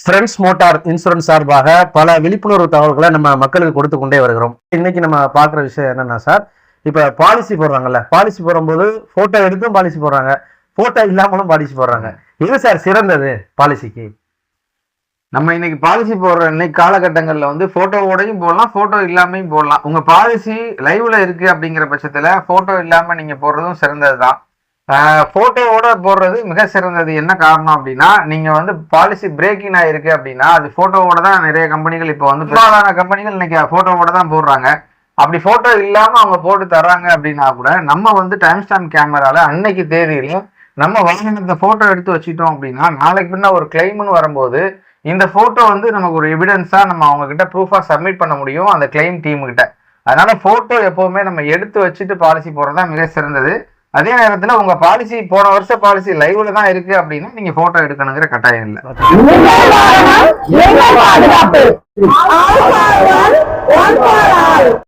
Friends motor insurance சார்பாக பல விழிப்புணர்வு தகவல்களை நம்ம மக்களுக்கு கொடுத்து கொண்டே வருகிறோம். இன்னைக்கு நம்ம பார்க்குற விஷயம் என்னன்னா சார், இப்போ பாலிசி போடுறாங்கல்ல, பாலிசி போடும்போது போட்டோ எடுத்தும் பாலிசி போடுறாங்க, போட்டோ இல்லாமலும் பாலிசி போடுறாங்க. எது சார் சிறந்தது பாலிசிக்கு? நம்ம இன்னைக்கு பாலிசி போடுற இன்னைக்கு காலகட்டங்களில் வந்து போட்டோவோடையும் போடலாம், போட்டோ இல்லாமையும் போடலாம். உங்க பாலிசி லைவ்ல இருக்கு அப்படிங்கிற பட்சத்துல போட்டோ இல்லாம நீங்க போடுறதும் சிறந்தது தான். போட்டோவோட போடுறது மிக சிறந்தது. என்ன காரணம் அப்படின்னா, நீங்க வந்து பாலிசி பிரேக்கிங் ஆயிருக்கு அப்படின்னா அது போட்டோவோட தான். நிறைய கம்பெனிகள் இப்போ வந்து பெரும்பாலான கம்பெனிகள் இன்னைக்கு போட்டோவோட தான் போடுறாங்க. அப்படி போட்டோ இல்லாம அவங்க போட்டு தர்றாங்க அப்படின்னா கூட நம்ம வந்து டைம் ஸ்டாம்ப் கேமரால அன்னைக்கு தேதியிலையும் நம்ம வாகனத்தை போட்டோ எடுத்து வச்சுட்டோம் அப்படின்னா நாளைக்கு பின்ன ஒரு கிளைம்னு வரும்போது இந்த போட்டோ வந்து நமக்கு ஒரு எவிடன்ஸா நம்ம அவங்க கிட்ட ப்ரூஃபா சப்மிட் பண்ண முடியும் அந்த கிளைம் டீம் கிட்ட. அதனால போட்டோ எப்பவுமே நம்ம எடுத்து வச்சுட்டு பாலிசி போடுறதா மிக சிறந்தது. அதே நேரத்துல உங்க பாலிசி போன வருஷ பாலிசி லைவ்ல தான் இருக்கு அப்படின்னா நீங்க போட்டோ எடுக்கணுங்கிற கட்டாயம் இல்லை.